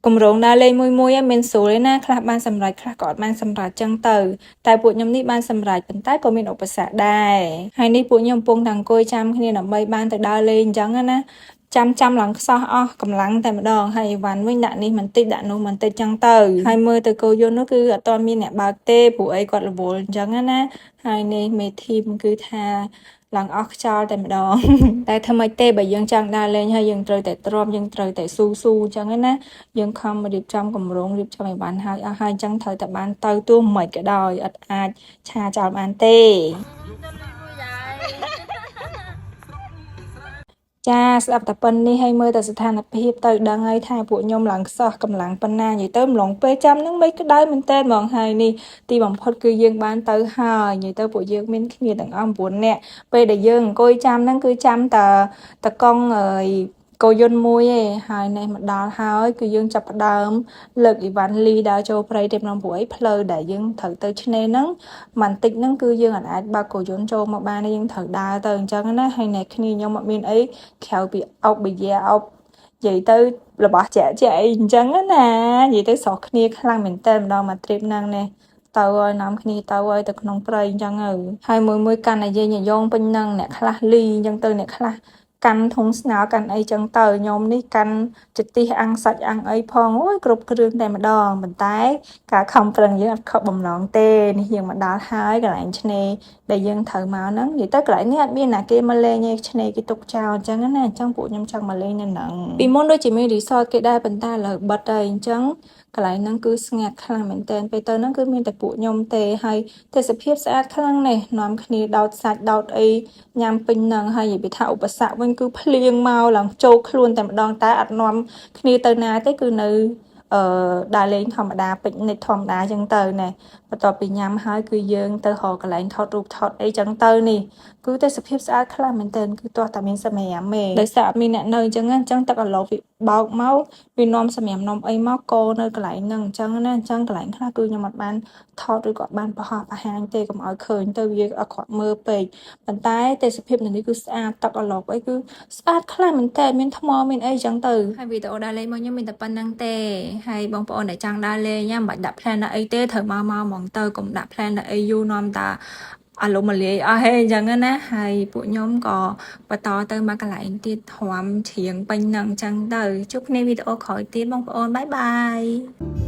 គម្រោងដើរលេងមួយៗមានស្រួលឯណាខ្លះបានសម្រេចខ្លះក៏អត់បានសម្រេចចឹងទៅតែពួកខ្ញុំនេះបានសម្រេចប៉ុន្តែក៏មានឧបសគ្គដែរហើយនេះពួកខ្ញុំកំពុងតែអង្គុយចាំគ្នាដើម្បីបានទៅដើរលេងអញ្ចឹងណាចាំឡើងខ្សោះអស់កម្លាំងតែម្ដងហើយអីវ៉ាន់វិញដាក់នេះមិនតិចដាក់នោះមិនតិចចឹងទៅហើយមើលទៅគោយន្តនោះគឺអត់ទាន់មានអ្នកបើកទេព្រោះអីគាត់រវល់អញ្ចឹងណាហើយនេះមេធីមគឺថាឡើងអស់ខ្យល់តែម្ដង តែធ្វើម៉េចទេបើយើងចង់ដើរលេងហើយយើងត្រូវតែទ្រាំយើងត្រូវតែស៊ូអញ្ចឹងណាយើងខំរៀបចំគម្រោងរៀបចំឲ្យបានហើយអស់ហើយអញ្ចឹងត្រូវតែបានទៅទោះមិនក៏ដោយអត់អាចឆាចោលបានទេចាស្ដាប់តែប៉ុណ្នេះហើយមើលតែស្ថានភាពទៅដឹងហើយថាពួកខ្ញុំឡើងខ្សោះកម្លាំងប៉ុណ្ណានិយាយទៅម្លងពេលចាំនឹងមិនក្តៅមែនតើហ្មងហើយនេះទីបំផុតគឺយើងបានទៅហើយនិយាយទៅពួកយើងមានគ្នាទាំងអស់9នាក់ពេលដែលយើងអង្គុយចាំហ្នឹងគឺចាំតកង់គោយន្តមួយឯងហើយនេះមកដល់ហើយគឺយើងចាប់ផ្ដើមលើកអ៊ីវ៉ាន់លីដើរចូលព្រៃទេម្ដងព្រោះអីផ្លូវដែលយើងត្រូវទៅឆ្នេរហ្នឹងបន្តិចហ្នឹងគឺយើងអាចបើកគោយន្តចូលមកបានទេយើងត្រូវដើរទៅអញ្ចឹងណាហើយអ្នកគ្នាខ្ញុំអត់មានអីក្រៅពីអុកបយ៉ាអុកនិយាយទៅរបស់ចាក់អីអញ្ចឹងណានិយាយទៅស្រស់គ្នាខ្លាំងមែនតើម្ដងមកទ្រីបហ្នឹងនេះទៅឲ្យនាំគ្នាទៅឲ្យទៅក្នុងព្រៃអញ្ចឹងហើយមួយកាន់តែយើងញយងពេញហ្នឹងអ្នកខ្លះលីអញ្ចឹងទៅអ្នកខ្លះកាន់ធុងស្ងោរកាន់អីចឹងទៅខ្ញុំនេះកាន់ចតិះអាំងសាច់អាំងអីផងអូយគ្រប់គ្រឿងតែម្ដងប៉ុន្តែការខំប្រឹងយើងអត់ខកបំណងទេនេះយើងមកដល់ហើយកន្លែងឆ្នេរដែលយើងត្រូវមកហ្នឹងនិយាយទៅកន្លែងនេះអត់មានណាគេមកលេងទេឆ្នេរគេទុកចោលអញ្ចឹងណាអញ្ចឹងពួកខ្ញុំចង់មកលេងនៅហ្នឹងពីមុនដូចជាមានរីសតគេដែរប៉ុន្តែឥឡូវបិទហើយអញ្ចឹងកន្លែងហ្នឹងគឺស្ងាត់ខ្លាំងមែនទែនពេលទៅហ្នឹងគឺមានតែពួកខ្ញុំទេហើយទេសភាពស្អាតខ្លាំងណាស់នាំគ្នាដោតសាច់ដោតអីញ៉ាំពេញហ្នឹងហើយនិយាយថាឧបសគ្គវិញគឺភ្លៀងមកឡើងចូលខ្លួនតែម្ដងតែអត់នាំគ្នាទៅណាទេគឺនៅដើរលេងធម្មតាពិកនិចធម្មតាអញ្ចឹងទៅណែបន្ទាប់ពីញ៉ាំហើយគឺយើងទៅរកកន្លែងថតរូបថតអីចឹងទៅនេះគឺទេសភាពស្អាតខ្លាំងមែនទែនគឺទាស់តែមានសម្រាប់ទេដោយសារអត់មានអ្នកនៅអញ្ចឹងទឹកអាឡូវាបោកមកវានាំសម្រាប់នំអីមកកនៅកន្លែងហ្នឹងអញ្ចឹងណាអញ្ចឹងកន្លែងខ្លះគឺខ្ញុំអត់បានថតឬក៏អត់បានបង្ហាញទេកុំឲ្យឃើញទៅវាអត់គាត់មើលពេកប៉ុន្តែទេសភាពនៅនេះគឺស្អាតទឹកអាឡូអីគឺស្អាតខ្លាំងមែនទែនមានថ្មមានអីចឹងទៅហើយវីដេអូដើរលេងរបស់ខ្ញុំមានតែប៉ុណ្្នឹងទេហើយបងប្អូនដែលចង់ដើរលេងមិនបាច់ដាក់ plan អីទេត្រូវមកហ្មងទៅកុំដាក់ plan អីយូរនាំតាអាឡូមកលាយអស់ហេអញ្ចឹងណាហើយពួកខ្ញុំក៏បន្តទៅមកកន្លែងទៀតទ្រាំជ្រៀងពេញនឹងអញ្ចឹងទៅជួបគ្នាវីដេអូក្រោយទៀតបងប្អូនបាយបាយ